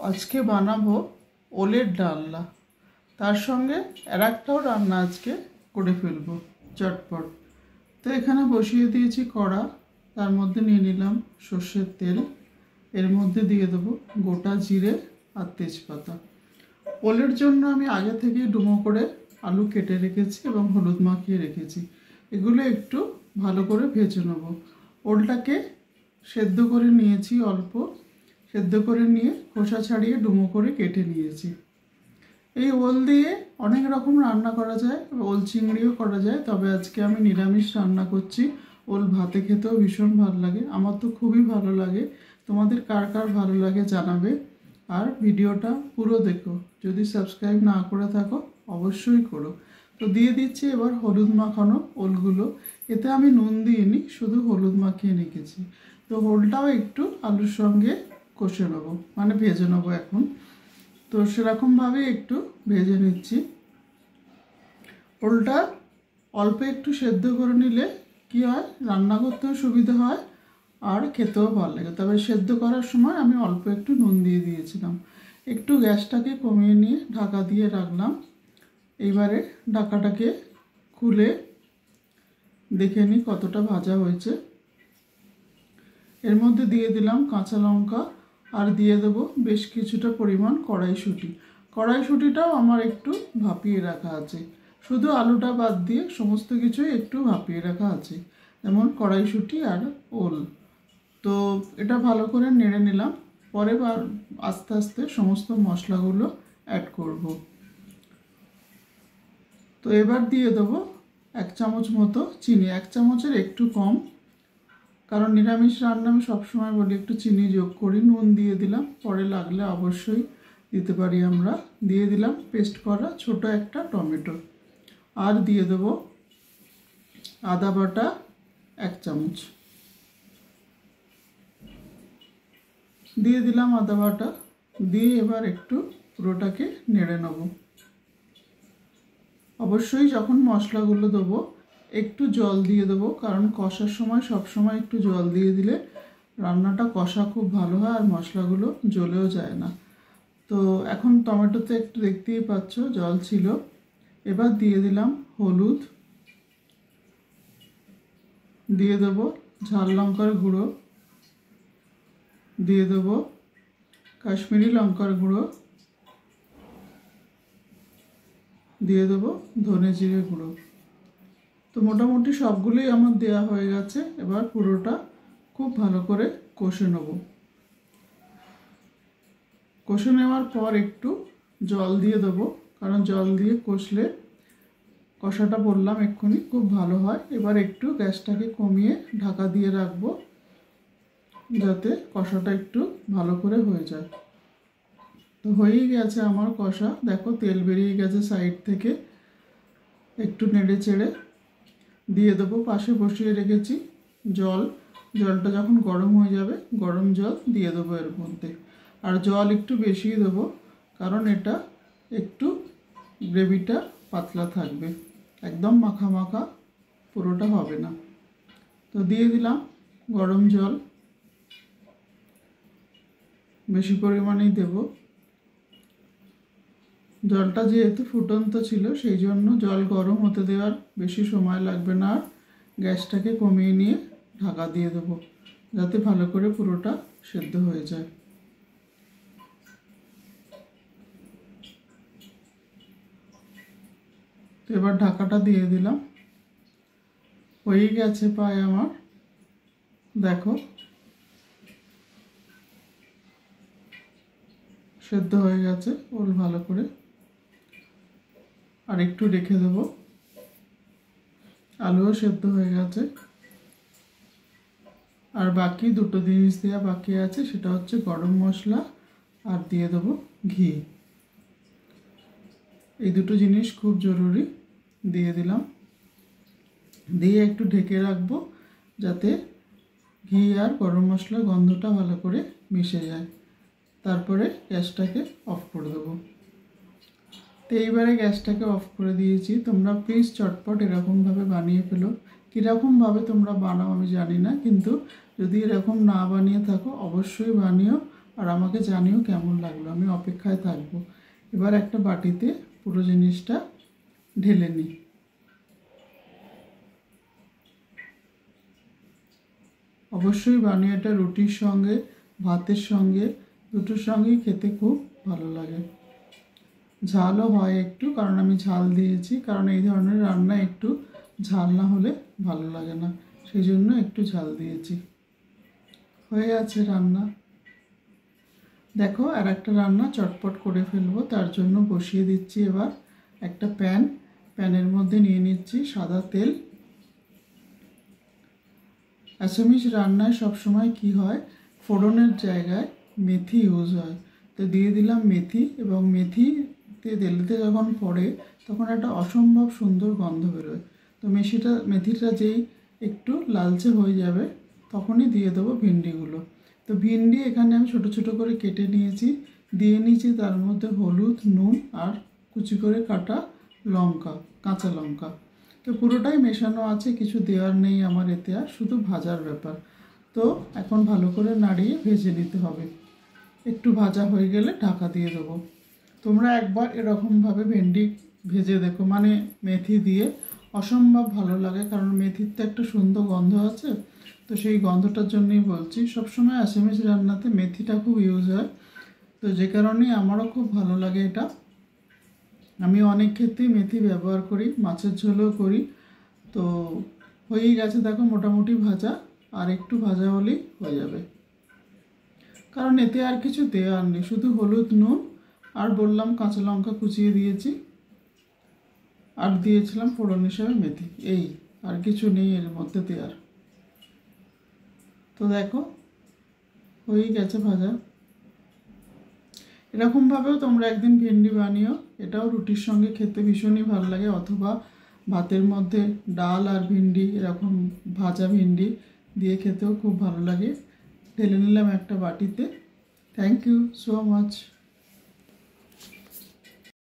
আজকে বানাবো ওলের ডালনা। তার সঙ্গে আরেকটাও রান্না আজকে করে ফেলবো চটপট। তো এখানে বসিয়ে দিয়েছি কড়া, তার মধ্যে নিয়ে নিলাম সর্ষের তেল, এর মধ্যে দিয়ে দেবো গোটা জিরে আর তেজপাতা। ওলের জন্য আমি আগে থেকে ডুমো করে আলু কেটে রেখেছি এবং হলুদ মাখিয়ে রেখেছি। এগুলো একটু ভালো করে ভেজে নেব। ওলটাকে সেদ্ধ করে নিয়েছি, অল্প সেদ্ধ করে নিয়ে খোসা ছাড়িয়ে ডুমো করে কেটে নিয়েছি। এই ওল দিয়ে অনেক রকম রান্না করা যায়, ওল চিংড়িও করা যায়, তবে আজকে আমি নিরামিষ রান্না করছি। ওল ভাতে খেতেও ভীষণ ভালো লাগে, আমার তো খুবই ভালো লাগে। তোমাদের কার কার ভালো লাগে জানাবে। আর ভিডিওটা পুরো দেখো, যদি সাবস্ক্রাইব না করে থাকো অবশ্যই করো। তো দিয়ে দিচ্ছি এবার হলুদ মাখানো ওলগুলো। এতে আমি নুন দিইনি, শুধু হলুদ মাখিয়ে রেখেছি। তো ওলটাও একটু আলুর সঙ্গে কষে নেবো, মানে ভেজে নেবো এখন। তো সেরকমভাবে একটু ভেজে নিচ্ছি। ওলটা অল্প একটু সেদ্ধ করে নিলে কি হয়, রান্না করতেও সুবিধা হয় আর খেতেও ভালো লাগে। তবে সেদ্ধ করার সময় আমি অল্প একটু নুন দিয়ে দিয়েছিলাম। একটু গ্যাসটাকে কমিয়ে নিয়ে ঢাকা দিয়ে রাখলাম। এইবারে ঢাকাটাকে খুলে দেখে নিই কতটা ভাজা হয়েছে। এর মধ্যে দিয়ে দিলাম কাঁচা লঙ্কা আর দিয়ে দেবো বেশ কিছুটা পরিমাণ কড়াইশুঁটি। কড়াইশুঁটিটাও আমার একটু ভাপিয়ে রাখা আছে, শুধু আলুটা বাদ দিয়ে সমস্ত কিছুই একটু ভাপিয়ে রাখা আছে, যেমন কড়াইশুঁটি আর ওল। তো এটা ভালো করে নেড়ে নিলাম। পরে আস্তে আস্তে সমস্ত মশলাগুলো অ্যাড করব। তো এবার দিয়ে দেবো 1 চামচ মতো চিনি, 1 চামচের একটু কম, কারণ নিরামিষ রান্না আমি সবসময় বলি একটু চিনি যোগ করি। নুন দিয়ে দিলাম, পরে লাগলে অবশ্যই দিতে পারি আমরা। দিয়ে দিলাম পেস্ট করা ছোট একটা টমেটো। আর দিয়ে দেবো আদা বাটা 1 চামচ। দিয়ে দিলাম আদা বাটা, দিয়ে এবার একটু পুরোটাকে নেড়ে নেব। অবশ্যই যখন মশলাগুলো দেবো একটু জল দিয়ে দেবো, কারণ কষার সময় সব সময় একটু জল দিয়ে দিলে রান্নাটা কষা খুব ভালো হয় আর মশলাগুলো জ্বলেও যায় না। তো এখন টমেটোতে একটু দেখতেই পাচ্ছ জল ছিল। এবার দিয়ে দিলাম হলুদ, দিয়ে দেবো ঝাল লঙ্কার গুঁড়ো, দিয়ে দেবো কাশ্মীরি লঙ্কার গুঁড়ো, দিয়ে দেবো ধনে জিরে গুঁড়ো। তো মোটামুটি সবগুলোই আমার দেওয়া হয়ে গেছে। এবার পুরোটা খুব ভালো করে কষে নেব। কষে নেওয়ার পর একটু জল দিয়ে দেবো, কারণ জল দিয়ে কষলে কষাটা বললাম এক্ষুনি খুব ভালো হয়। এবার একটু গ্যাসটাকে কমিয়ে ঢাকা দিয়ে রাখবো, যাতে কষাটা একটু ভালো করে হয়ে যায়। তো হয়েই গেছে আমার কষা, দেখো তেল বেরিয়ে গেছে সাইড থেকে। একটু নেড়ে চেড়ে দিয়ে দেবো পাশে বসিয়ে রেখেছি জল। জলটা যখন গরম হয়ে যাবে গরম জল দিয়ে দেবো এর মধ্যে। আর জল একটু বেশিই দেবো, কারণ এটা একটু গ্রেভিটা পাতলা থাকবে, একদম মাখা মাখা পুরোটা হবে না। তো দিয়ে দিলাম গরম জল, বেশি পরিমাণেই দেব। জলটা যেহেতু ফুটন্ত ছিল সেই জন্য জল গরম হতে দেওয়ার বেশি সময় লাগবে না। আর গ্যাসটাকে কমিয়ে নিয়ে ঢাকা দিয়ে দেবো, যাতে ভালো করে পুরোটা সেদ্ধ হয়ে যায়। তো এবার ঢাকাটা দিয়ে দিলাম। হয়ে গেছে প্রায় আমার, দেখো সেদ্ধ হয়ে গেছে ওল ভালো করে। আর একটু রেখে দেবো, আলুও সেদ্ধ হয়ে গেছে। আর বাকি দুটো জিনিস দেওয়া বাকি আছে, সেটা হচ্ছে গরম মশলা আর দিয়ে দেবো ঘি। এই দুটো জিনিস খুব জরুরি, দিয়ে দিলাম। দিয়ে একটু ঢেকে রাখবো, যাতে ঘি আর গরম মশলার গন্ধটা ভালো করে মিশে যায়। তারপরে গ্যাসটাকে অফ করে দেবো। তো এইবারে গ্যাসটাকে অফ করে দিয়েছি। তোমরা প্লিজ চটপট এরকমভাবে বানিয়ে ফেলো। কীরকমভাবে তোমরা বানাও আমি জানি না, কিন্তু যদি এরকম না বানিয়ে থাকো অবশ্যই বানিও। আর আমাকে জানিও কেমন লাগলো। আমি অপেক্ষায় থাকবো। এবার একটা বাটিতে পুরো জিনিসটা ঢেলে নিই। অবশ্যই বানিয়ে এটা রুটির সঙ্গে, ভাতের সঙ্গে, দুটোর সঙ্গেই খেতে খুব ভালো লাগে। ঝালও হয় একটু, কারণ আমি ঝাল দিয়েছি, কারণ এই ধরনের রান্না একটু ঝাল না হলে ভালো লাগে না, সেই জন্য একটু ঝাল দিয়েছি। হয়ে আছে রান্না। দেখো, আর একটা রান্না চটপট করে ফেলবো, তার জন্য বসিয়ে দিচ্ছি এবার একটা প্যানের মধ্যে নিয়ে নিচ্ছি সাদা তেল। অ্যাসামিস রান্নায় সবসময় কি হয়, ফোড়নের জায়গায় মেথি ইউজ হয়। তো দিয়ে দিলাম মেথি, এবং মেথিতে তেলেতে যখন পড়ে তখন একটা অসম্ভব সুন্দর গন্ধ বেরোয়। তো মেথিটা যেই একটু লালচে হয়ে যাবে তখনই দিয়ে দেবো ভিন্ডিগুলো। তো ভিন্ডি এখানে আমি ছোটো ছোটো করে কেটে নিয়েছি, দিয়ে নিয়েছি তার মধ্যে হলুদ, নুন আর কুচি করে কাটা লঙ্কা, কাঁচা লঙ্কা। তো পুরোটাই মেশানো আছে, কিছু দেওয়ার নেই আমার এতে, আর শুধু ভাজার ব্যাপার। তো এখন ভালো করে নাড়িয়ে ভেজে নিতে হবে। একটু ভাজা হয়ে গেলে ঢাকা দিয়ে দেবো। তোমরা একবার এরকমভাবে ভেন্ডি ভেজে দেখো, মানে মেথি দিয়ে, অসম্ভব ভালো লাগে, কারণ মেথির তো একটা সুন্দর গন্ধ আছে। তো সেই গন্ধটার জন্যই বলছি, সবসময় আসামিস রান্নাতে মেথিটা খুব ইউজ হয়। তো যে কারণেই আমারও খুব ভালো লাগে এটা। আমি অনেক ক্ষেত্রেই মেথি ব্যবহার করি, মাছের ঝোলও করি। তো হয়েই গেছে দেখো মোটামুটি ভাজা, আর একটু ভাজা হলেই হয়ে যাবে, কারণ এতে আর কিছু দেওয়ার নেই, শুধু হলুদ, নুন আর বললাম কাঁচা লঙ্কা কুচিয়ে দিয়েছি, আর দিয়েছিলাম ফোড়ন হিসাবে মেথি, এই আর কিছু নেই এর মধ্যে দেওয়ার। তো দেখো হয়েই গেছে ভাজা। এরকমভাবেও তোমরা একদিন ভেন্ডি বানিও, এটাও রুটির সঙ্গে খেতে ভীষণই ভালো লাগে, অথবা ভাতের মধ্যে ডাল আর ভিন্ডি, এরকম ভাজা ভিন্ডি দিয়ে খেতেও খুব ভালো লাগে। ঢেলে নিলাম একটা বাটিতে। Thank you so much.